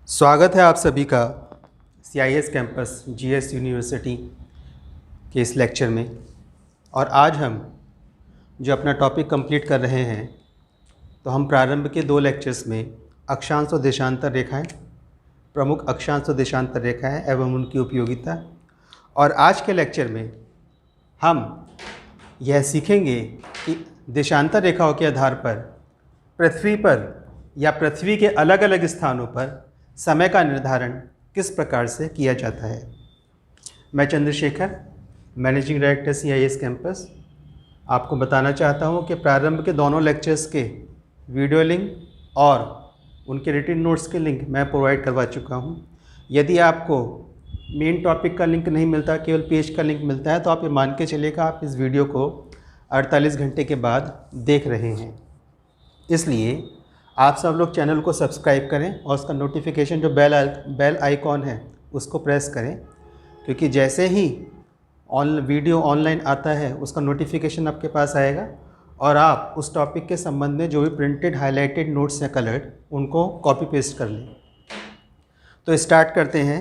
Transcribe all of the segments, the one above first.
स्वागत है आप सभी का CIS कैंपस GS यूनिवर्सिटी के इस लेक्चर में। और आज हम जो अपना टॉपिक कंप्लीट कर रहे हैं, तो हम प्रारंभ के 2 लेक्चर्स में अक्षांश और देशांतर रेखाएं, प्रमुख अक्षांश और देशांतर रेखाएं एवं उनकी उपयोगिता, और आज के लेक्चर में हम यह सीखेंगे कि देशांतर रेखाओं के आधार पर पृथ्वी पर या पृथ्वी के अलग अलग स्थानों पर समय का निर्धारण किस प्रकार से किया जाता है। मैं Chandrashekhar, managing director CIS campus, आपको बताना चाहता हूं कि प्रारंभ के दोनों लेक्चर्स के वीडियो लिंक और उनके रिटन नोट्स के लिंक मैं प्रोवाइड करवा चुका हूं। यदि आपको मेन टॉपिक का लिंक नहीं मिलता, केवल पेज का लिंक मिलता है, तो आप ये मान के चलिएगा आप इस वीडियो को 48 घंटे के बाद देख रहे हैं। इसलिए आप सब लोग चैनल को सब्सक्राइब करें और उसका नोटिफिकेशन जो बेल आइकॉन है उसको प्रेस करें, क्योंकि जैसे ही वीडियो ऑनलाइन आता है उसका नोटिफिकेशन आपके पास आएगा और आप उस टॉपिक के संबंध में जो भी प्रिंटेड हाईलाइटेड नोट्स हैं कलर्ड, उनको कॉपी पेस्ट कर लें। तो स्टार्ट करते हैं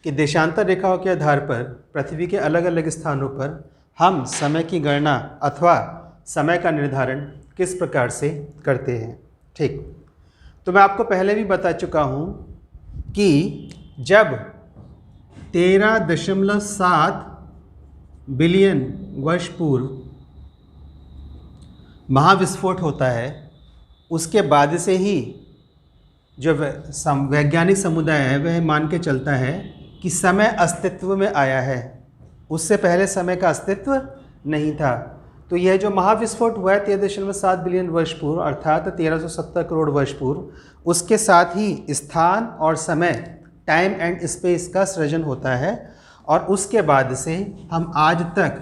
कि देशांतर रेखाओं के आधार पर पृथ्वी के अलग अलग स्थानों पर हम समय की गणना अथवा समय का निर्धारण किस प्रकार से करते हैं। ठीक, तो मैं आपको पहले भी बता चुका हूँ कि जब 13.7 बिलियन वर्ष पूर्व महाविस्फोट होता है, उसके बाद से ही जो वैज्ञानिक समुदाय है वह मान के चलता है कि समय अस्तित्व में आया है। उससे पहले समय का अस्तित्व नहीं था। तो यह जो महाविस्फोट हुआ है 13.7 बिलियन वर्ष पूर्व अर्थात 1370 करोड़ वर्ष पूर्व, उसके साथ ही स्थान और समय, टाइम एंड स्पेस का सृजन होता है और उसके बाद से हम आज तक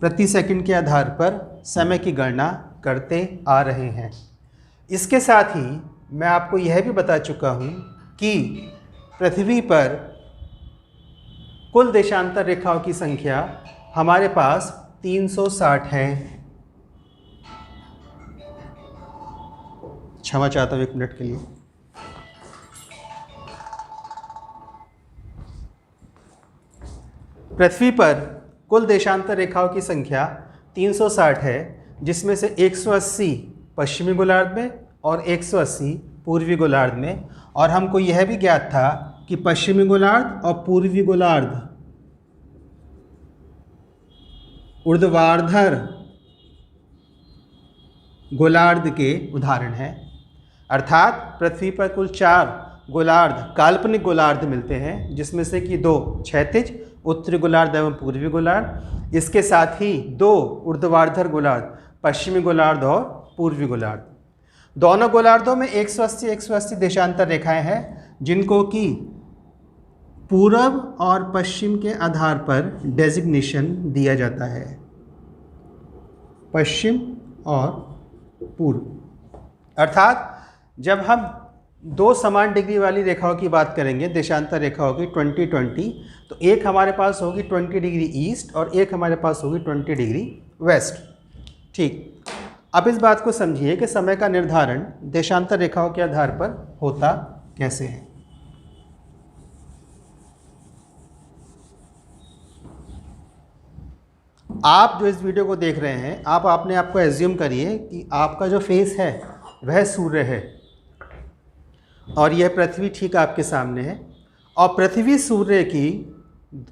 प्रति सेकंड के आधार पर समय की गणना करते आ रहे हैं। इसके साथ ही मैं आपको यह भी बता चुका हूँ कि पृथ्वी पर कुल देशांतर रेखाओं की संख्या हमारे पास 360 है। क्षमा चाहता हूँ 1 मिनट के लिए। पृथ्वी पर कुल देशांतर रेखाओं की संख्या 360 है, जिसमें से 180 पश्चिमी गोलार्ध में और 180 पूर्वी गोलार्ध में। और हमको यह भी ज्ञात था कि पश्चिमी गोलार्ध और पूर्वी गोलार्ध ऊर्ध्वाधर गोलार्ध के उदाहरण हैं। अर्थात पृथ्वी पर कुल 4 गोलार्ध, काल्पनिक गोलार्ध मिलते हैं, जिसमें से कि 2 क्षैतिज, उत्तरी गोलार्ध एवं पूर्वी गोलार्ध। इसके साथ ही 2 ऊर्ध्वाधर गोलार्ध, पश्चिमी गोलार्ध और पूर्वी गोलार्ध। दोनों गोलार्धों में 180 देशांतर रेखाएं हैं, जिनको कि पूर्व और पश्चिम के आधार पर डेजिग्नेशन दिया जाता है। पश्चिम और पूर्व, अर्थात जब हम 2 समान डिग्री वाली रेखाओं की बात करेंगे, देशांतर रेखाओं की 20-20, तो एक हमारे पास होगी 20 डिग्री ईस्ट और एक हमारे पास होगी 20 डिग्री वेस्ट। ठीक, अब इस बात को समझिए कि समय का निर्धारण देशांतर रेखाओं के आधार पर होता कैसे है। आप जो इस वीडियो को देख रहे हैं, आप अपने आप को एज्यूम करिए कि आपका जो फेस है वह सूर्य है और यह पृथ्वी ठीक आपके सामने है। और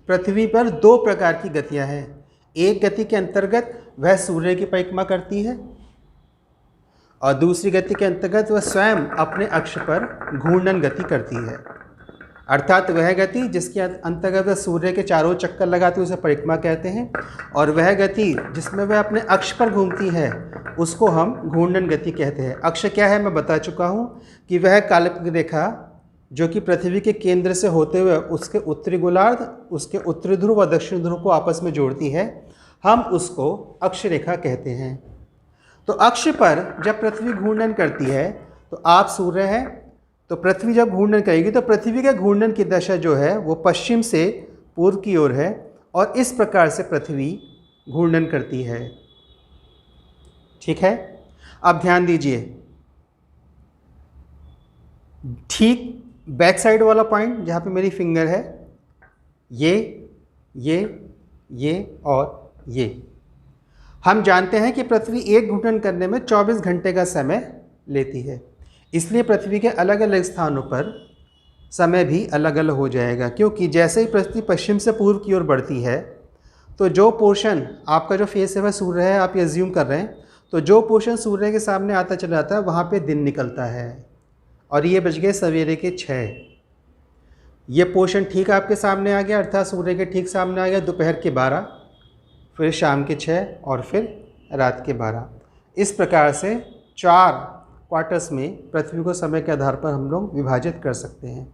पृथ्वी पर 2 प्रकार की गतियां हैं। एक गति के अंतर्गत वह सूर्य की परिक्रमा करती है और दूसरी गति के अंतर्गत वह स्वयं अपने अक्ष पर घूर्णन गति करती है। अर्थात वह गति जिसके अंतर्गत वह सूर्य के चारों चक्कर लगाती है उसे परिक्रमा कहते हैं, और वह गति जिसमें वह अपने अक्ष पर घूमती है उसको हम घूर्णन गति कहते हैं। अक्ष क्या है मैं बता चुका हूँ कि वह काल्पनिक रेखा जो कि पृथ्वी के केंद्र से होते हुए उसके उत्तरी गोलार्ध, उसके उत्तरी ध्रुव और दक्षिण ध्रुव को आपस में जोड़ती है, हम उसको अक्ष रेखा कहते हैं। तो अक्ष पर जब पृथ्वी घूर्णन करती है तो आप सूर्य हैं, तो पृथ्वी जब घूर्णन करेगी तो पृथ्वी के घूर्णन की दशा जो है वो पश्चिम से पूर्व की ओर है और इस प्रकार से पृथ्वी घूर्णन करती है। ठीक है, अब ध्यान दीजिए, ठीक बैक साइड वाला पॉइंट जहाँ पे मेरी फिंगर है, ये और ये। हम जानते हैं कि पृथ्वी एक घूर्णन करने में 24 घंटे का समय लेती है, इसलिए पृथ्वी के अलग अलग स्थानों पर समय भी अलग अलग हो जाएगा, क्योंकि जैसे ही पृथ्वी पश्चिम से पूर्व की ओर बढ़ती है तो जो पोर्शन आपका जो फेस है वह सूर्य है, आप ये अज्यूम कर रहे हैं, तो जो पोर्शन सूर्य के सामने आता चला जाता है वहाँ पे दिन निकलता है। और ये बज गए सवेरे के 6। ये पोर्शन ठीक आपके सामने आ गया, अर्थात सूर्य के ठीक सामने आ गया दोपहर के 12, फिर शाम के 6 और फिर रात के 12। इस प्रकार से 4 क्वार्टर्स में पृथ्वी को समय के आधार पर हम लोग विभाजित कर सकते हैं।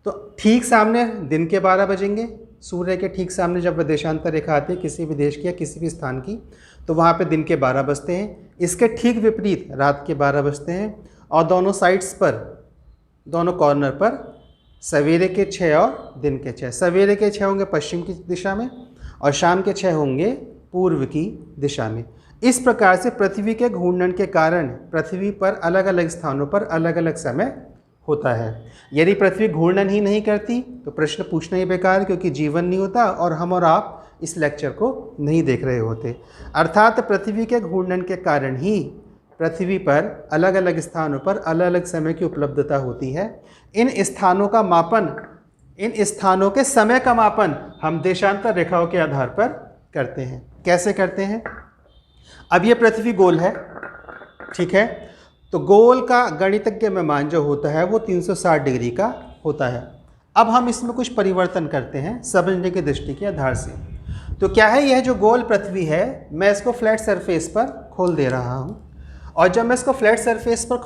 तो ठीक सामने दिन के 12 बजेंगे, सूर्य के ठीक सामने जब वह देशांतर रेखा आती है किसी भी देश की या किसी भी स्थान की, तो वहाँ पे दिन के 12 बजते हैं। इसके ठीक विपरीत रात के 12 बजते हैं, और दोनों साइड्स पर, दोनों कॉर्नर पर सवेरे के 6 और दिन के 6। सवेरे के 6 होंगे पश्चिम की दिशा में और शाम के 6 होंगे पूर्व की दिशा में। इस प्रकार से पृथ्वी के घूर्णन के कारण पृथ्वी पर अलग अलग स्थानों पर अलग अलग समय होता है। यदि पृथ्वी घूर्णन ही नहीं करती तो प्रश्न पूछना ही बेकार, क्योंकि जीवन नहीं होता और हम और आप इस लेक्चर को नहीं देख रहे होते। अर्थात पृथ्वी के घूर्णन के कारण ही पृथ्वी पर अलग अलग स्थानों पर अलग अलग समय की उपलब्धता होती है। इन स्थानों का मापन, इन स्थानों के समय का मापन हम देशांतर रेखाओं के आधार पर करते हैं। कैसे करते हैं? अब ये पृथ्वी गोल है, ठीक है, तो गोल का गणितज्ञ में मान जो होता है वो 360 डिग्री का होता है। अब हम इसमें कुछ परिवर्तन करते हैं समझने की दृष्टि के आधार से। तो क्या है, यह जो गोल पृथ्वी है, मैं इसको फ्लैट सरफेस पर खोल दे रहा हूँ, और जब मैं इसको फ्लैट सरफेस पर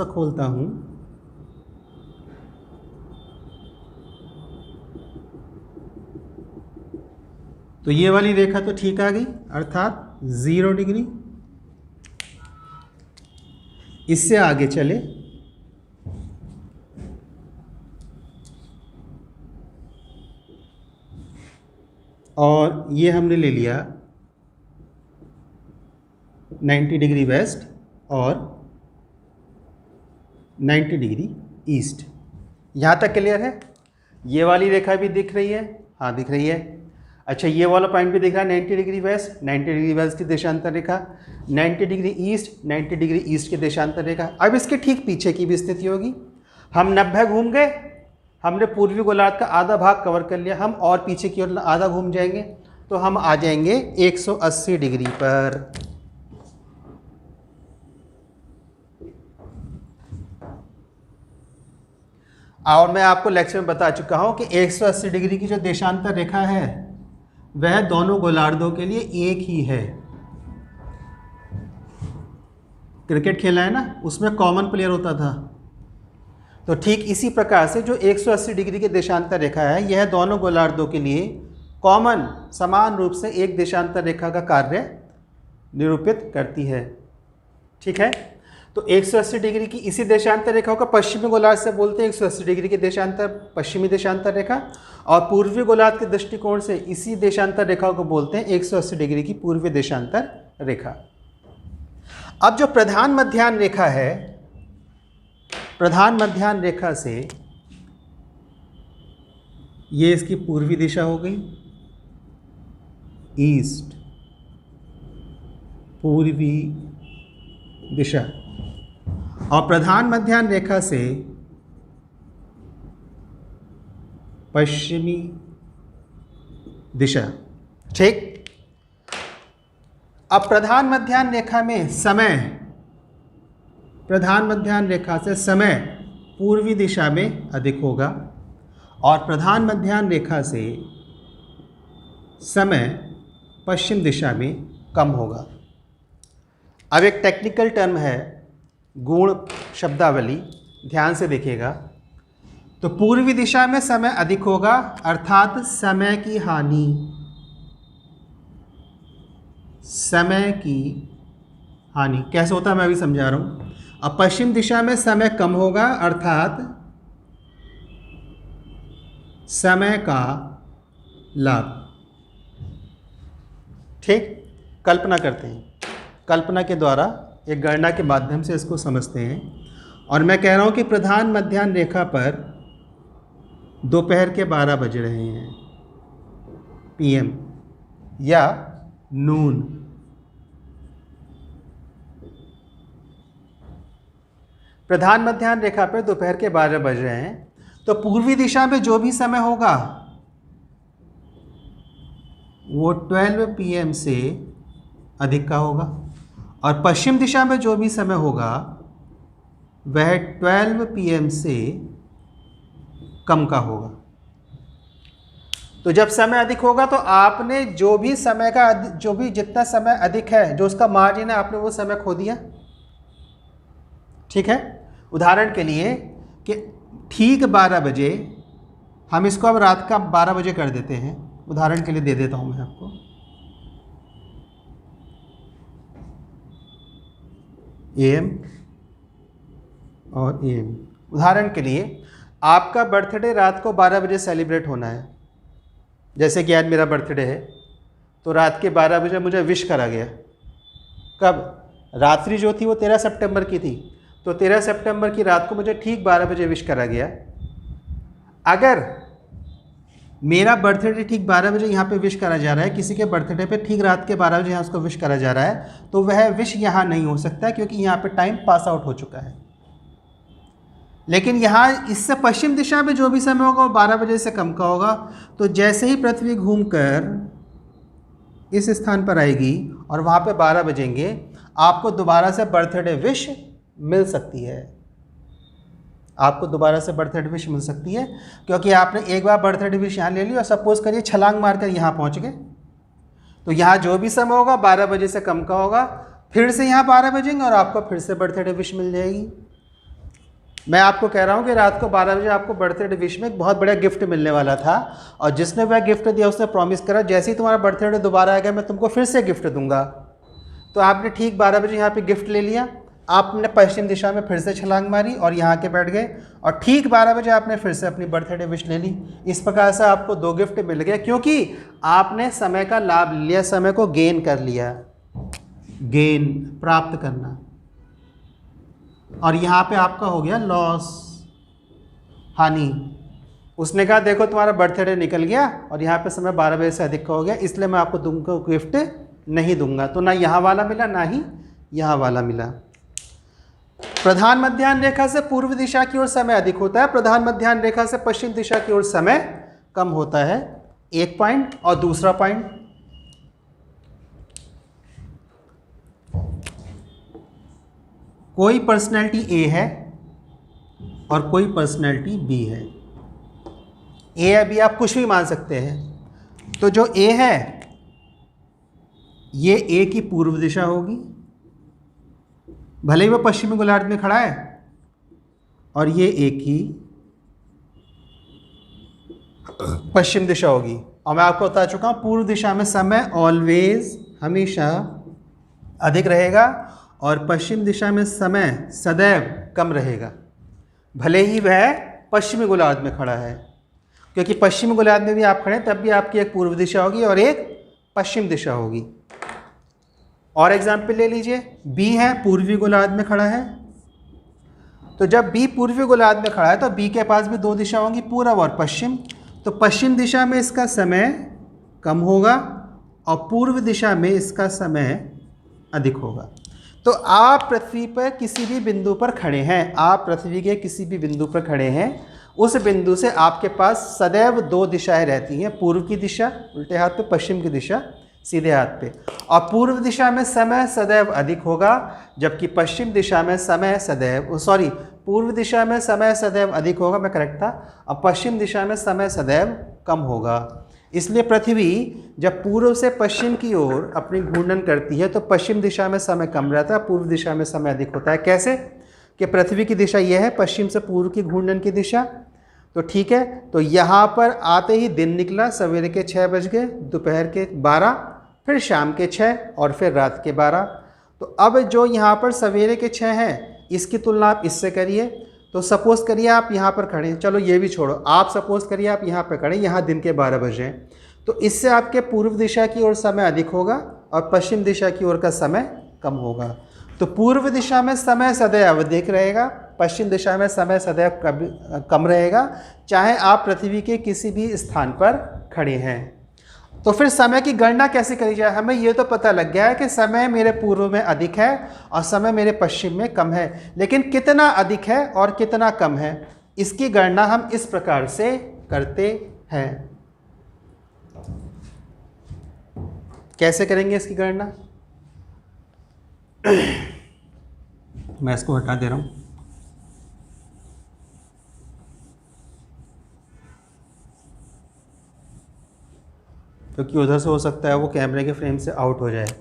खोलता हूँ तो ये वाली रेखा तो ठीक आ गई, अर्थात 0 डिग्री। इससे आगे चले और ये हमने ले लिया 90 डिग्री वेस्ट और 90 डिग्री ईस्ट। यहाँ तक क्लियर है? ये वाली रेखा भी दिख रही है? हाँ दिख रही है। अच्छा, ये वाला पॉइंट भी दिख रहा है 90 डिग्री वेस्ट, 90 डिग्री वेस्ट की देशांतर रेखा, 90 डिग्री ईस्ट, 90 डिग्री ईस्ट की देशांतर रेखा। अब इसके ठीक पीछे की भी स्थिति होगी। हम 90 घूम गए, हमने पूर्वी गोलार्ध का आधा भाग कवर कर लिया, हम और पीछे की ओर आधा घूम जाएंगे तो हम आ जाएंगे 180 डिग्री पर। और मैं आपको लेक्चर में बता चुका हूं कि 180 डिग्री की जो देशांतर रेखा है वह दोनों गोलार्धों के लिए एक ही है। क्रिकेट खेला है ना, उसमें कॉमन प्लेयर होता था, तो ठीक इसी प्रकार से जो 180 डिग्री की देशांतर रेखा है यह दोनों गोलार्धों के लिए कॉमन, समान रूप से एक देशांतर रेखा का कार्य निरूपित करती है। ठीक है, तो 180 डिग्री की इसी देशांतर रेखा को पश्चिमी गोलार्ध से बोलते हैं 180 डिग्री की देशांतर पश्चिमी देशांतर रेखा, और पूर्वी गोलार्ध के दृष्टिकोण से इसी देशांतर रेखा को बोलते हैं 180 डिग्री की पूर्वी देशांतर रेखा। अब जो प्रधान मध्याह्न रेखा है, प्रधान मध्याह्न रेखा से ये इसकी पूर्वी दिशा हो गई, ईस्ट, पूर्वी दिशा, और प्रधान मध्याह्न रेखा से पश्चिमी दिशा। ठीक, अब प्रधान मध्याह्न रेखा में समय, प्रधान मध्याह्न रेखा से समय पूर्वी दिशा में अधिक होगा और प्रधान मध्याह्न रेखा से समय पश्चिम दिशा में कम होगा। अब एक टेक्निकल टर्म है गुण शब्दावली, ध्यान से देखिएगा। तो पूर्वी दिशा में समय अधिक होगा अर्थात समय की हानि, समय की हानि कैसे होता है मैं अभी समझा रहा हूँ। अब पश्चिम दिशा में समय कम होगा अर्थात समय का लाभ। ठीक, कल्पना करते हैं, कल्पना के द्वारा एक गणना के माध्यम से इसको समझते हैं। और मैं कह रहा हूँ कि प्रधान मध्याह्न रेखा पर दोपहर के 12 बज रहे हैं, PM या नून। प्रधान मध्याह्न रेखा पर दोपहर के 12 बज रहे हैं, तो पूर्वी दिशा में जो भी समय होगा वो 12 PM से अधिक का होगा, और पश्चिम दिशा में जो भी समय होगा वह 12 PM से कम का होगा। तो जब समय अधिक होगा तो आपने जो भी समय का जो भी जितना समय अधिक है, जो उसका मार्जिन है, आपने वो समय खो दिया। ठीक है, उदाहरण के लिए कि ठीक 12 बजे, हम इसको अब रात का 12 बजे कर देते हैं, उदाहरण के लिए दे देता हूं मैं आपको। AM और AM, उदाहरण के लिए आपका बर्थडे रात को 12 बजे सेलिब्रेट होना है। जैसे कि आज मेरा बर्थडे है, तो रात के 12 बजे मुझे विश करा गया। कब? रात्रि जो थी वो 13 सितंबर की थी, तो 13 सितंबर की रात को मुझे ठीक 12 बजे विश करा गया। अगर मेरा बर्थडे ठीक 12 बजे यहाँ पे विश करा जा रहा है, किसी के बर्थडे पे ठीक रात के 12 बजे यहाँ उसको विश करा जा रहा है, तो वह विश यहाँ नहीं हो सकता, क्योंकि यहाँ पे टाइम पास आउट हो चुका है। लेकिन यहाँ इससे पश्चिम दिशा में जो भी समय होगा वो 12 बजे से कम का होगा। तो जैसे ही पृथ्वी घूमकर इस स्थान पर आएगी और वहाँ पे 12 बजेंगे, आपको दोबारा से बर्थडे विश मिल सकती है। आपको दोबारा से बर्थडे विश मिल सकती है, क्योंकि आपने एक बार बर्थडे विश यहाँ ले ली और सपोज करिए छलांग मारकर यहाँ पहुँच गए, तो यहाँ जो भी समय होगा 12 बजे से कम का होगा, फिर से यहाँ 12 बजेंगे और आपको फिर से बर्थडे विश मिल जाएगी। मैं आपको कह रहा हूँ कि रात को 12 बजे आपको बर्थडे विश में एक बहुत बड़ा गिफ्ट मिलने वाला था, और जिसने वह गिफ्ट दिया उसने प्रॉमिस करा जैसे ही तुम्हारा बर्थडे दोबारा आएगा मैं तुमको फिर से गिफ्ट दूंगा। तो आपने ठीक 12 बजे यहाँ पे गिफ्ट ले लिया, आपने पश्चिम दिशा में फिर से छलांग मारी और यहाँ के बैठ गए, और ठीक 12 बजे आपने फिर से अपनी बर्थडे विश ले ली। इस प्रकार से आपको 2 गिफ्ट मिल गए, क्योंकि आपने समय का लाभ लिया, समय को गेन कर लिया, गेन प्राप्त करना। और यहाँ पे आपका हो गया लॉस, हानि। उसने कहा देखो तुम्हारा बर्थडे निकल गया और यहाँ पे समय 12 बजे से अधिक का हो गया, इसलिए मैं आपको तुमको गिफ्ट नहीं दूंगा। तो ना यहाँ वाला मिला ना ही यहाँ वाला मिला। प्रधान मध्याह्न रेखा से पूर्व दिशा की ओर समय अधिक होता है, प्रधान मध्याह्न रेखा से पश्चिम दिशा की ओर समय कम होता है। एक पॉइंट। और दूसरा पॉइंट, कोई पर्सनैलिटी A है और कोई पर्सनैलिटी B है। A या B आप कुछ भी मान सकते हैं। तो जो A है ये A की पूर्व दिशा होगी, भले ही वो पश्चिमी गोलार्ध में खड़ा है, और ये A की पश्चिम दिशा होगी। और मैं आपको बता चुका हूँ पूर्व दिशा में समय ऑलवेज, हमेशा अधिक रहेगा, और पश्चिम दिशा में समय सदैव कम रहेगा, भले ही वह पश्चिमी गोलार्ध में खड़ा है। क्योंकि पश्चिमी गोलार्ध में भी आप खड़े तब भी आपकी एक पूर्व दिशा होगी और एक पश्चिम दिशा होगी। और एग्जाम्पल ले लीजिए, B है पूर्वी गोलार्ध में खड़ा है, तो जब B पूर्वी गोलार्ध में खड़ा है तो B के पास भी 2 दिशा होंगी, पूर्व और पश्चिम। तो पश्चिम दिशा में इसका समय कम होगा और पूर्व दिशा में इसका समय अधिक होगा। तो आप पृथ्वी पर किसी भी बिंदु पर खड़े हैं, आप पृथ्वी के किसी भी बिंदु पर खड़े हैं, उस बिंदु से आपके पास सदैव 2 दिशाएं रहती हैं, पूर्व की दिशा उल्टे हाथ पे, पश्चिम की दिशा सीधे हाथ पे। और पूर्व दिशा में समय सदैव अधिक होगा, जबकि पश्चिम दिशा में समय सदैव पूर्व दिशा में समय सदैव अधिक होगा, मैं करेक्ट था, और पश्चिम दिशा में समय सदैव कम होगा। इसलिए पृथ्वी जब पूर्व से पश्चिम की ओर अपनी घूर्णन करती है तो पश्चिम दिशा में समय कम रहता है, पूर्व दिशा में समय अधिक होता है। कैसे? कि पृथ्वी की दिशा यह है पश्चिम से पूर्व की घूर्णन की दिशा। तो ठीक है, तो यहाँ पर आते ही दिन निकला, सवेरे के 6 बज गए, दोपहर के 12, फिर शाम के 6 और फिर रात के 12। तो अब जो यहाँ पर सवेरे के 6 हैं इसकी तुलना आप इससे करिए। तो सपोज़ करिए आप यहाँ पर खड़े हैं, चलो ये भी छोड़ो, आप सपोज़ करिए आप यहाँ पर खड़े, यहाँ दिन के 12 बजे हैं, तो इससे आपके पूर्व दिशा की ओर समय अधिक होगा और पश्चिम दिशा की ओर का समय कम होगा। तो पूर्व दिशा में समय सदैव अधिक रहेगा, पश्चिम दिशा में समय सदैव कम रहेगा, चाहे आप पृथ्वी के किसी भी स्थान पर खड़े हैं। तो फिर समय की गणना कैसे करी जाए? हमें ये तो पता लग गया है कि समय मेरे पूर्व में अधिक है और समय मेरे पश्चिम में कम है, लेकिन कितना अधिक है और कितना कम है इसकी गणना हम इस प्रकार से करते हैं। कैसे करेंगे इसकी गणना? मैं इसको हटा दे रहा हूं। क्योंकि उधर से हो सकता है वो कैमरे के फ्रेम से आउट हो जाए।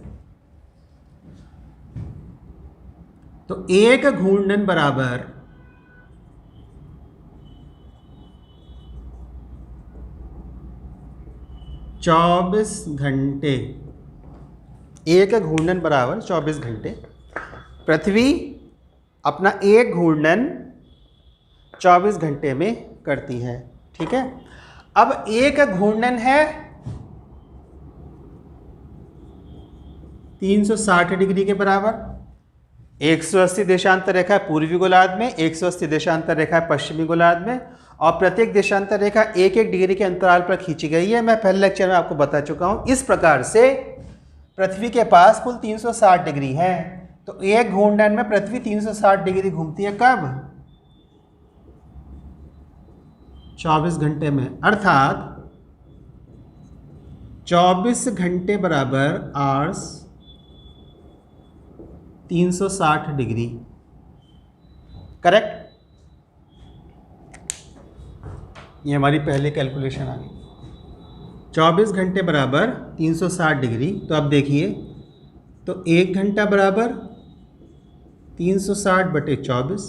तो एक घूर्णन बराबर 24 घंटे, एक घूर्णन बराबर 24 घंटे। पृथ्वी अपना एक घूर्णन 24 घंटे में करती है, ठीक है। अब एक घूर्णन है 360 डिग्री के बराबर। 180 देशांतर रेखा है पूर्वी गोलार्ध में, 180 देशांतर रेखा है पश्चिमी गोलार्ध में, और प्रत्येक देशांतर रेखा 1-1 डिग्री के अंतराल पर खींची गई है। मैं पहले लेक्चर में आपको बता चुका हूं। इस प्रकार से पृथ्वी के पास कुल 360 डिग्री है। तो एक घूर्णन में पृथ्वी 360 डिग्री घूमती है। कब? 24 घंटे में, अर्थात 24 घंटे बराबर आवर्स 360 डिग्री। करेक्ट? ये हमारी पहली कैलकुलेशन आ गई। 24 घंटे बराबर 360 डिग्री। तो अब देखिए, तो 1 घंटा बराबर 360 बटे 24,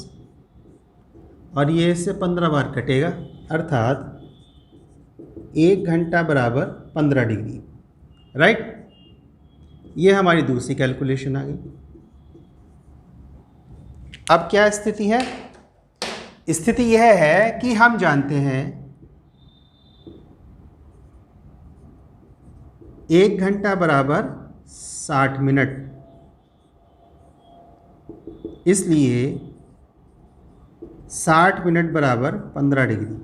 और ये इससे 15 बार कटेगा, अर्थात 1 घंटा बराबर 15 डिग्री। राइट? ये हमारी दूसरी कैलकुलेशन आ गई। अब क्या स्थिति है? स्थिति यह है कि हम जानते हैं 1 घंटा बराबर 60 मिनट, इसलिए 60 मिनट बराबर 15 डिग्री।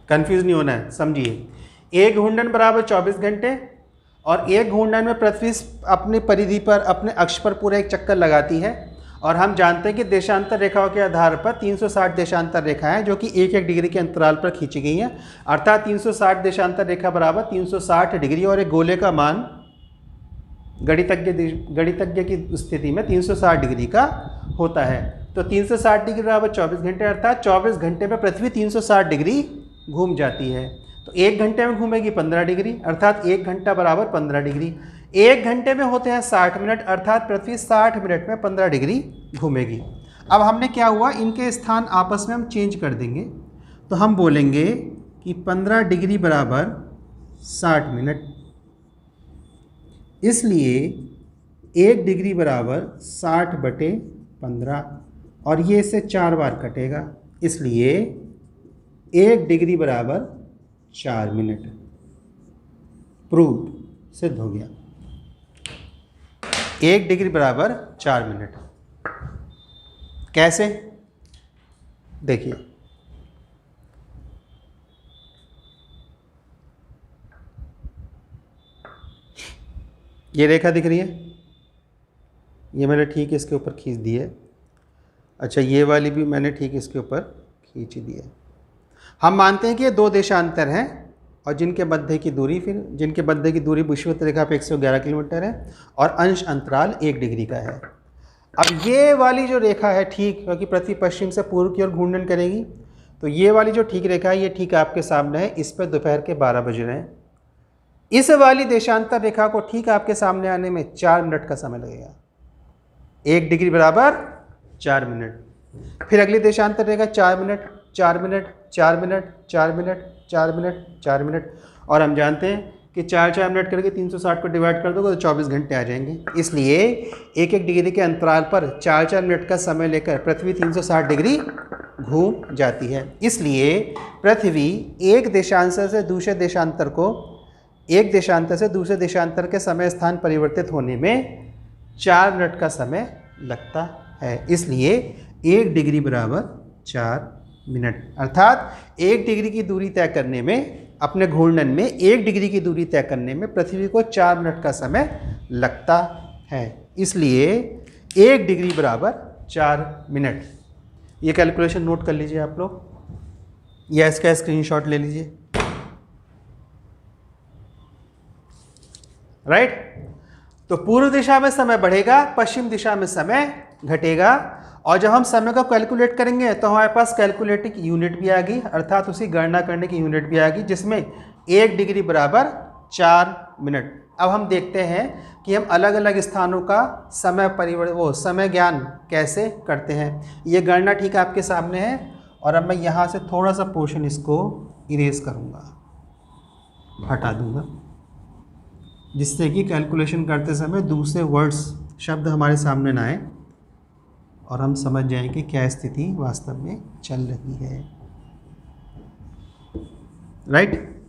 कंफ्यूज नहीं होना है, समझिए। एक घूर्णन बराबर 24 घंटे, और एक घूर्णन में पृथ्वी अपनी परिधि पर, अपने अक्ष पर पूरा एक चक्कर लगाती है। और हम जानते हैं कि देशांतर रेखाओं के आधार पर 360 देशांतर रेखाएं जो कि 1-1 डिग्री के अंतराल पर खींची गई हैं, अर्थात 360 देशांतर रेखा बराबर 360 डिग्री, और एक गोले का मान गणितज्ञ की स्थिति में 360 डिग्री का होता है। तो 360 डिग्री बराबर 24 घंटे, अर्थात 24 घंटे में पृथ्वी 360 डिग्री घूम जाती है। तो 1 घंटे में घूमेगी 15 डिग्री, अर्थात 1 घंटा बराबर 15 डिग्री। 1 घंटे में होते हैं 60 मिनट, अर्थात पृथ्वी 60 मिनट में 15 डिग्री घूमेगी। अब हमने क्या हुआ, इनके स्थान आपस में हम चेंज कर देंगे। तो हम बोलेंगे कि 15 डिग्री बराबर 60 मिनट, इसलिए 1 डिग्री बराबर 60 बटे 15, और ये इससे 4 बार कटेगा, इसलिए 1 डिग्री बराबर 4 मिनट। प्रूव्ड, सिद्ध हो गया। 1 डिग्री बराबर 4 मिनट। कैसे? देखिए, ये रेखा दिख रही है, ये मैंने ठीक इसके ऊपर खींच दी है। अच्छा, ये वाली भी मैंने ठीक इसके ऊपर खींच दी है। हम मानते हैं कि ये 2 देशांतर हैं, और जिनके मध्य की दूरी विषुवत रेखा पे 111 किलोमीटर है, और अंश अंतराल 1 डिग्री का है। अब ये वाली जो रेखा है ठीक, क्योंकि पृथ्वी पश्चिम से पूर्व की ओर घूर्णन करेगी, तो ये वाली जो ठीक रेखा है ये ठीक आपके सामने है। इस पर दोपहर के 12 बज रहे हैं। इस वाली देशांतर रेखा को ठीक आपके सामने आने में 4 मिनट का समय लगेगा। 1 डिग्री बराबर 4 मिनट। फिर अगली देशांतर रेखा 4 minute, 4 minute, 4 minute, 4 minute, 4 minute, 4 minute, और हम जानते हैं कि 4-4 मिनट करके 360 को डिवाइड कर दोगे तो 24 घंटे आ जाएंगे। इसलिए 1-1 डिग्री के अंतराल पर 4-4 मिनट का समय लेकर पृथ्वी 360 डिग्री घूम जाती है। इसलिए पृथ्वी एक देशांतर से दूसरे देशांतर को एक देशांतर से दूसरे देशांतर के समय स्थान परिवर्तित होने में 4 मिनट का समय लगता है। इसलिए 1 डिग्री बराबर 4 मिनट, अर्थात 1 डिग्री की दूरी तय करने में, अपने घूर्णन में 1 डिग्री की दूरी तय करने में पृथ्वी को 4 मिनट का समय लगता है। इसलिए 1 डिग्री बराबर 4 मिनट। ये कैलकुलेशन नोट कर लीजिए आप लोग, या इसका स्क्रीनशॉट ले लीजिए। राइट? तो पूर्व दिशा में समय बढ़ेगा, पश्चिम दिशा में समय घटेगा। और जब हम समय को कैलकुलेट करेंगे तो हमारे पास कैलकुलेटिंग यूनिट भी आ गई, अर्थात उसी गणना करने की यूनिट भी आ गई, जिसमें 1 डिग्री बराबर 4 मिनट। अब हम देखते हैं कि हम अलग अलग स्थानों का समय ज्ञान कैसे करते हैं। ये गणना ठीक आपके सामने है। और अब मैं यहाँ से थोड़ा सा पोर्शन इसको इरेज करूँगा, हटा दूँगा, जिससे कि कैलकुलेशन करते समय दूसरे वर्ड्स, शब्द हमारे सामने ना आए और हम समझ जाएं कि क्या स्थिति वास्तव में चल रही है। राइट?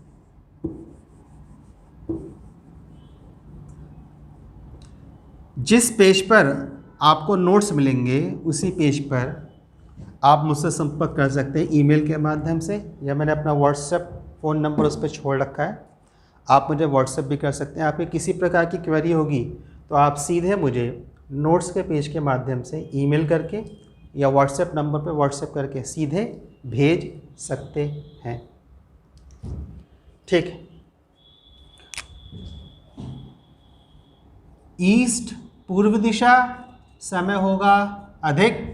जिस पेज पर आपको नोट्स मिलेंगे उसी पेज पर आप मुझसे संपर्क कर सकते हैं ईमेल के माध्यम से, या मैंने अपना व्हाट्सएप फ़ोन नंबर उस पर छोड़ रखा है, आप मुझे व्हाट्सएप भी कर सकते हैं। आपकी किसी प्रकार की क्वेरी होगी तो आप सीधे मुझे नोट्स के पेज के माध्यम से ईमेल करके या व्हाट्सएप नंबर पर व्हाट्सएप करके सीधे भेज सकते हैं। ठीक। ईस्ट पूर्व दिशा, समय होगा अधिक।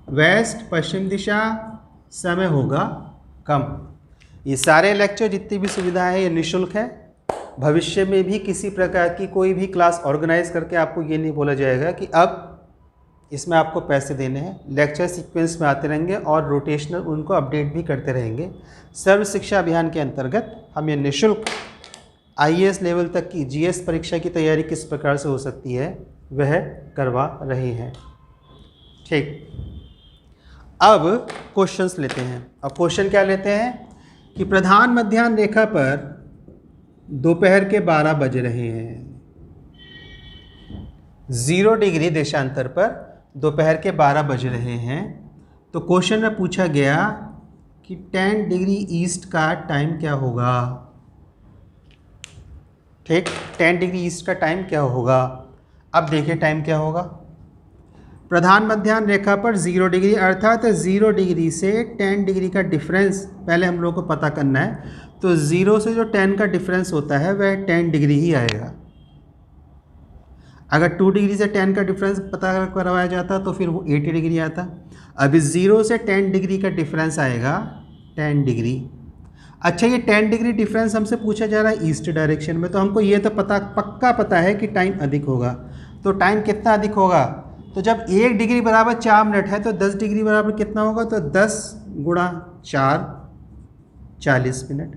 वेस्ट पश्चिम दिशा, समय होगा कम। ये सारे लेक्चर जितनी भी सुविधाएं हैं ये निःशुल्क है। भविष्य में भी किसी प्रकार की कोई भी क्लास ऑर्गेनाइज करके आपको ये नहीं बोला जाएगा कि अब इसमें आपको पैसे देने हैं। लेक्चर सीक्वेंस में आते रहेंगे और रोटेशनल उनको अपडेट भी करते रहेंगे। सर्व शिक्षा अभियान के अंतर्गत हम ये निःशुल्क IAS लेवल तक की GS परीक्षा की तैयारी किस प्रकार से हो सकती है वह करवा रहे हैं। ठीक, अब क्वेश्चंस लेते हैं। अब क्वेश्चन क्या लेते हैं कि प्रधान मध्याह्न रेखा पर दोपहर के 12 बज रहे हैं। 0 डिग्री देशांतर पर दोपहर के 12 बज रहे हैं। तो क्वेश्चन में पूछा गया कि 10 डिग्री ईस्ट का टाइम क्या होगा। ठीक, 10 डिग्री ईस्ट का टाइम क्या होगा। अब देखिए टाइम क्या होगा। प्रधान मध्याह्न रेखा पर 0 डिग्री, अर्थात 0 डिग्री से 10 डिग्री का डिफरेंस पहले हम लोग को पता करना है। तो 0 से जो 10 का डिफरेंस होता है वह 10 डिग्री ही आएगा। अगर 2 डिग्री से 10 का डिफरेंस पता करवाया जाता तो फिर वो 80 डिग्री आता। अभी 0 से 10 डिग्री का डिफरेंस आएगा 10 डिग्री। अच्छा, ये 10 डिग्री डिफरेंस हमसे पूछा जा रहा है ईस्ट डायरेक्शन में, तो हमको ये तो पक्का पता है कि टाइम अधिक होगा। तो टाइम कितना अधिक होगा, तो जब 1 डिग्री बराबर 4 मिनट है तो 10 डिग्री बराबर कितना होगा, तो 10 गुणा 4 40 मिनट।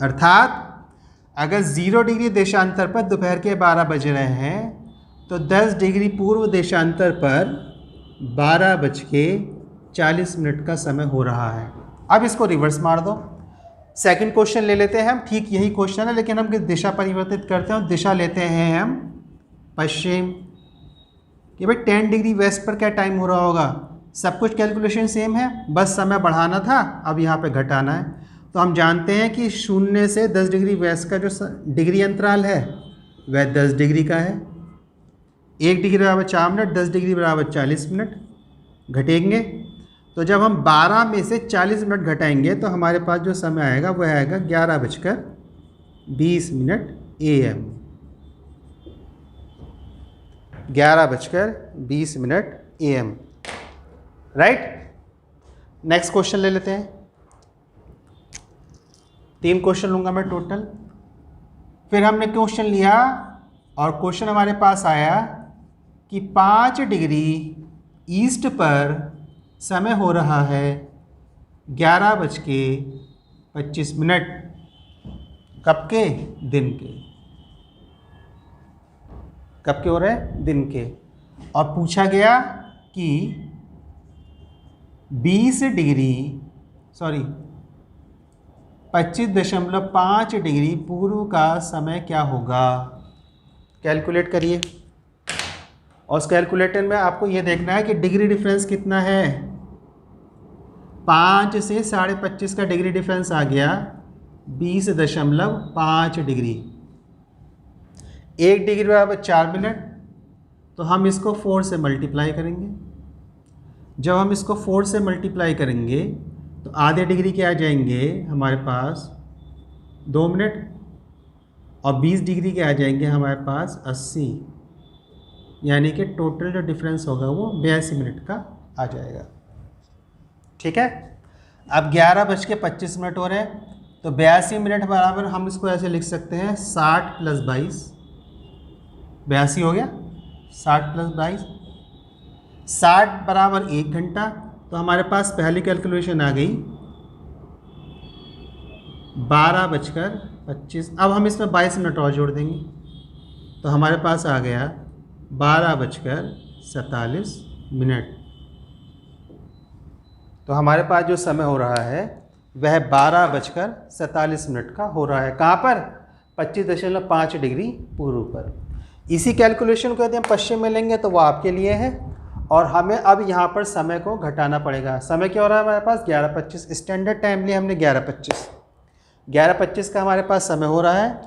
अर्थात अगर 0 डिग्री देशांतर पर दोपहर के 12 बज रहे हैं तो 10 डिग्री पूर्व देशांतर पर 12:40 मिनट का समय हो रहा है। अब इसको रिवर्स मार दो। सेकंड क्वेश्चन ले लेते हैं हम। ठीक यही क्वेश्चन है लेकिन हम किस दिशा परिवर्तित करते हैं, दिशा लेते हैं हम पश्चिम। कि भाई 10 डिग्री वेस्ट पर क्या टाइम हो रहा होगा। सब कुछ कैलकुलेशन सेम है, बस समय बढ़ाना था, अब यहाँ पे घटाना है। तो हम जानते हैं कि 0 से 10 डिग्री वेस्ट का जो डिग्री अंतराल है वह 10 डिग्री का है। 1 डिग्री बराबर 4 मिनट, 10 डिग्री बराबर 40 मिनट घटेंगे। तो जब हम 12 में से 40 मिनट घटाएंगे तो हमारे पास जो समय आएगा वह आएगा 11:20 AM। 11:20 AM। Right. Next question ले लेते हैं। 3 क्वेश्चन लूँगा मैं टोटल। फिर हमने क्वेश्चन लिया और क्वेश्चन हमारे पास आया कि 5 डिग्री ईस्ट पर समय हो रहा है 11:25। कब के, दिन के। कब के हो रहे हैं, दिन के। और पूछा गया कि 25.5 डिग्री पूर्व का समय क्या होगा? कैलकुलेट करिए। और उस कैलकुलेटर में आपको ये देखना है कि डिग्री डिफरेंस कितना है। 5 से 25.5 का डिग्री डिफरेंस आ गया 20.5 डिग्री। 1 डिग्री बराबर 4 मिनट, तो हम इसको 4 से मल्टीप्लाई करेंगे। जब हम इसको 4 से मल्टीप्लाई करेंगे तो आधे डिग्री के आ जाएंगे हमारे पास 2 मिनट, और 20 डिग्री के आ जाएंगे हमारे पास 80, यानी कि टोटल जो डिफरेंस होगा वो 82 मिनट का आ जाएगा। ठीक है। अब 11:25 हो रहे हैं, तो 82 मिनट बराबर हम इसको ऐसे लिख सकते हैं 60 + 22, 82 हो गया। 60 + 22, 60 बराबर 1 घंटा। तो हमारे पास पहली कैलकुलेशन आ गई 12:25। अब हम इसमें 22 मिनट और जोड़ देंगे, तो हमारे पास आ गया 12:47 मिनट। तो हमारे पास जो समय हो रहा है वह 12:47 मिनट का हो रहा है। कहाँ पर? 25.5 डिग्री पूर्व पर। इसी कैलकुलेशन को यदि हम पश्चिम में लेंगे तो वो आपके लिए है, और हमें अब यहाँ पर समय को घटाना पड़ेगा। समय क्या हो रहा है हमारे पास? 11:25। स्टैंडर्ड टाइम लिए हमने 11:25 का हमारे पास समय हो रहा है,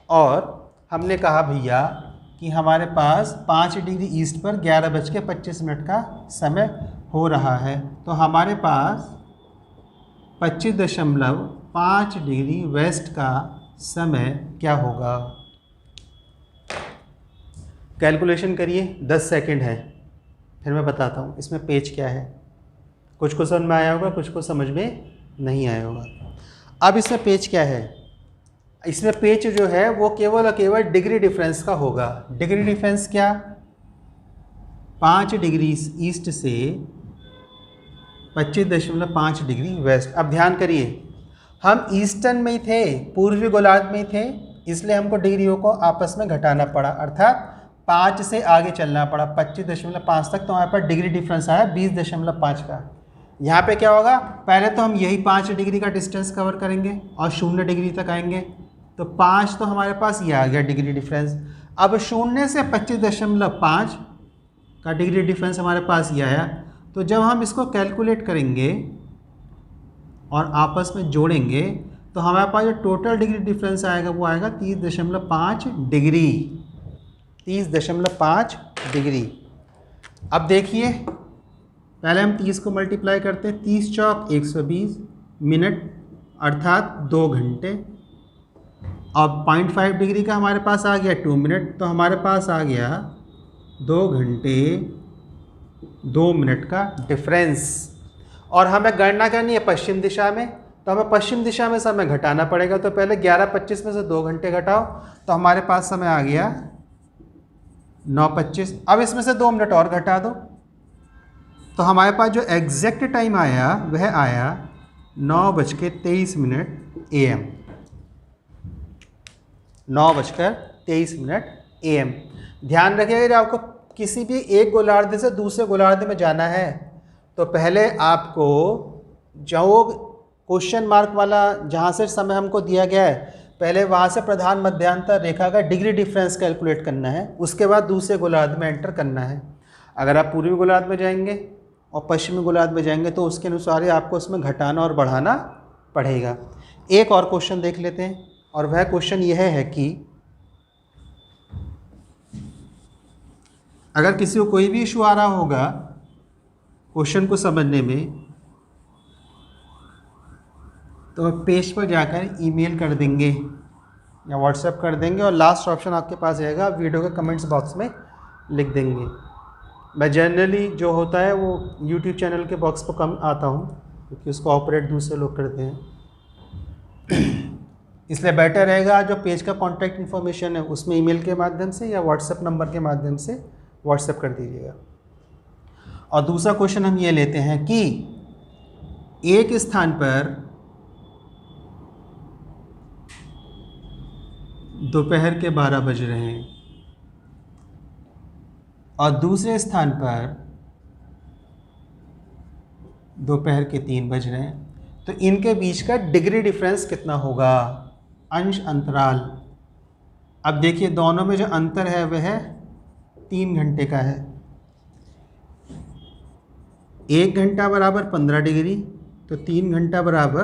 और हमने कहा भैया कि हमारे पास 5 डिग्री ईस्ट पर 11:25 मिनट का समय हो रहा है। तो हमारे पास 25.5 डिग्री वेस्ट का समय क्या होगा? कैलकुलेशन करिए, 10 सेकंड है, फिर मैं बताता हूँ इसमें पेज क्या है। कुछ को समझ में आया होगा, कुछ को समझ में नहीं आया होगा। अब इसमें पेज क्या है? इसमें पेज जो है वो केवल और केवल डिग्री डिफरेंस का होगा। डिग्री डिफरेंस क्या? 5 डिग्री ईस्ट से 25.5 डिग्री वेस्ट। अब ध्यान करिए, हम ईस्टर्न में ही थे, पूर्वी गोलार्ध में ही थे, इसलिए हमको डिग्रियों को आपस में घटाना पड़ा, अर्थात 5 से आगे चलना पड़ा 25.5 तक। तो हमारे पास डिग्री डिफरेंस आया 20.5 का। यहाँ पे क्या होगा? पहले तो हम यही 5 डिग्री का डिस्टेंस कवर करेंगे और 0 डिग्री तक आएंगे, तो 5 तो हमारे पास ये आ गया डिग्री डिफरेंस। अब 0 से 25.5 का डिग्री डिफरेंस हमारे पास ये आया। तो जब हम इसको कैलकुलेट करेंगे और आपस में जोड़ेंगे तो हमारे पास जो टोटल डिग्री डिफरेंस आएगा वो आएगा 30.5 डिग्री। 30.5 डिग्री। अब देखिए, पहले हम 30 को मल्टीप्लाई करते हैं, 30 चौक 120 मिनट अर्थात 2 घंटे। अब 0.5 डिग्री का हमारे पास आ गया 2 मिनट, तो हमारे पास आ गया 2 घंटे 2 मिनट का डिफरेंस। और हमें गणना करनी है पश्चिम दिशा में, तो हमें पश्चिम दिशा में समय घटाना पड़ेगा। तो पहले 11:25 में से 2 घंटे घटाओ, तो हमारे पास समय आ गया 9:25। अब इसमें से 2 मिनट और घटा दो, तो हमारे पास जो एग्जैक्ट टाइम आया वह आया 9:23 AM। 9:23 AM। ध्यान रखिएगा, जब आपको किसी भी एक गोलार्ध से दूसरे गोलार्ध में जाना है तो पहले आपको जो क्वेश्चन मार्क वाला जहाँ से समय हमको दिया गया है, पहले वहाँ से प्रधान मध्यांतर रेखा का डिग्री डिफरेंस कैलकुलेट करना है, उसके बाद दूसरे गोलार्ध में एंटर करना है। अगर आप पूर्वी गोलार्ध में जाएंगे और पश्चिमी गोलार्ध में जाएंगे तो उसके अनुसार ही आपको उसमें घटाना और बढ़ाना पड़ेगा। एक और क्वेश्चन देख लेते हैं, और वह क्वेश्चन यह है कि अगर किसी को कोई भी इशू आ रहा होगा क्वेश्चन को समझने में, तो पेज पर जाकर ईमेल कर देंगे या व्हाट्सएप कर देंगे, और लास्ट ऑप्शन आपके पास रहेगा, वीडियो के कमेंट्स बॉक्स में लिख देंगे। मैं जनरली जो होता है वो यूट्यूब चैनल के बॉक्स पर कम आता हूँ, क्योंकि उसको ऑपरेट दूसरे लोग करते हैं, इसलिए बेटर रहेगा जो पेज का कॉन्टैक्ट इन्फॉर्मेशन है उसमें ईमेल के माध्यम से या व्हाट्सएप नंबर के माध्यम से व्हाट्सएप कर दीजिएगा। और दूसरा क्वेश्चन हम ये लेते हैं कि एक स्थान पर दोपहर के 12 बज रहे हैं और दूसरे स्थान पर दोपहर के 3 बज रहे हैं, तो इनके बीच का डिग्री डिफरेंस कितना होगा, अंश अंतराल। अब देखिए दोनों में जो अंतर है वह 3 घंटे का है। 1 घंटा बराबर 15 डिग्री, तो 3 घंटा बराबर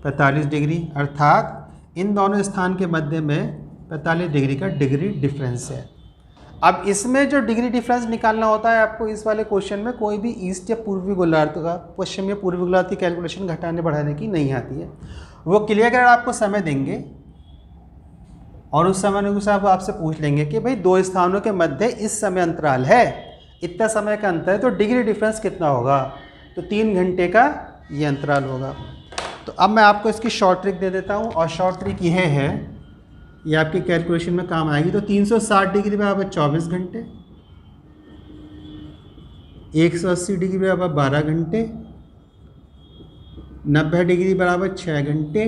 45 डिग्री, अर्थात इन दोनों स्थान के मध्य में 45 डिग्री का डिग्री डिफरेंस है। अब इसमें जो डिग्री डिफरेंस निकालना होता है आपको इस वाले क्वेश्चन में, कोई भी ईस्ट या पूर्वी गोलार्ध का, पश्चिम या पूर्वी गोलार्ध की कैलकुलेशन घटाने बढ़ाने की नहीं आती है। वो क्लियर कर आपको समय देंगे और उस समय अनुसार वो आपसे पूछ लेंगे कि भाई 2 स्थानों के मध्य इस समय अंतराल है, इतना समय का अंतर है, तो डिग्री डिफरेंस कितना होगा, तो 3 घंटे का ये अंतराल होगा। तो अब मैं आपको इसकी शॉर्ट ट्रिक दे देता हूँ, और शॉर्ट ट्रिक यह है, ये आपकी कैलकुलेशन में काम आएगी। तो 360 डिग्री बराबर 24 घंटे, 180 डिग्री बराबर 12 घंटे, 90 डिग्री बराबर 6 घंटे,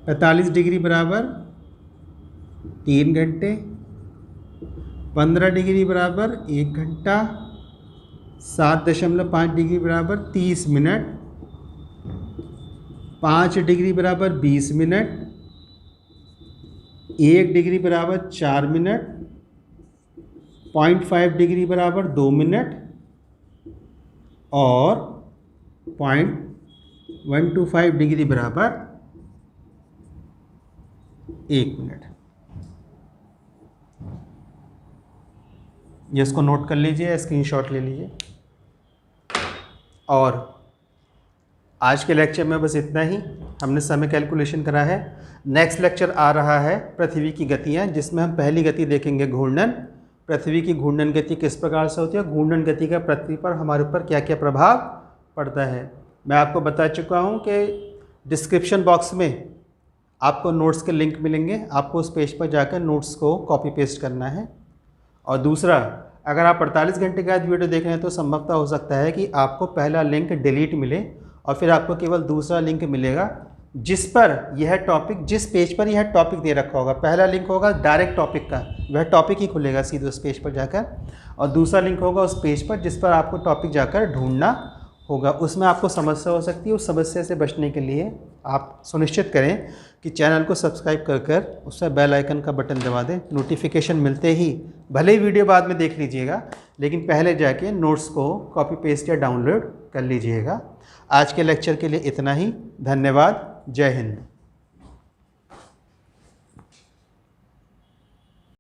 45 डिग्री बराबर 3 घंटे, 15 डिग्री बराबर 1 घंटा, 7.5 डिग्री बराबर 30 मिनट, 5 डिग्री बराबर 20 मिनट, 1 डिग्री बराबर 4 मिनट, 0.5 डिग्री बराबर 2 मिनट और 0.125 डिग्री बराबर 1 मिनट। ये इसको नोट कर लीजिए, स्क्रीनशॉट ले लीजिए। और आज के लेक्चर में बस इतना ही, हमने समय कैलकुलेशन करा है। नेक्स्ट लेक्चर आ रहा है पृथ्वी की गतियाँ, जिसमें हम पहली गति देखेंगे घूर्णन। पृथ्वी की घूर्णन गति किस प्रकार से होती है, घूर्णन गति का पृथ्वी पर हमारे ऊपर क्या क्या प्रभाव पड़ता है। मैं आपको बता चुका हूँ कि डिस्क्रिप्शन बॉक्स में आपको नोट्स के लिंक मिलेंगे, आपको उस पेज पर जाकर नोट्स को कॉपी पेस्ट करना है। और दूसरा, अगर आप 48 घंटे के बाद वीडियो देख रहे हैं तो संभवतः हो सकता है कि आपको पहला लिंक डिलीट मिले और फिर आपको केवल दूसरा लिंक मिलेगा जिस पर यह टॉपिक, जिस पेज पर यह टॉपिक दे रखा होगा। पहला लिंक होगा डायरेक्ट टॉपिक का, वह टॉपिक ही खुलेगा सीधे उस पेज पर जाकर, और दूसरा लिंक होगा उस पेज पर जिस पर आपको टॉपिक जाकर ढूंढना होगा। उसमें आपको समस्या हो सकती है, उस समस्या से बचने के लिए आप सुनिश्चित करें कि चैनल को सब्सक्राइब कर कर उस पर बेल आइकन का बटन दबा दें। नोटिफिकेशन मिलते ही, भले ही वीडियो बाद में देख लीजिएगा, लेकिन पहले जाके नोट्स को कॉपी पेस्ट या डाउनलोड कर लीजिएगा। आज के लेक्चर के लिए इतना ही। धन्यवाद। जय हिंद।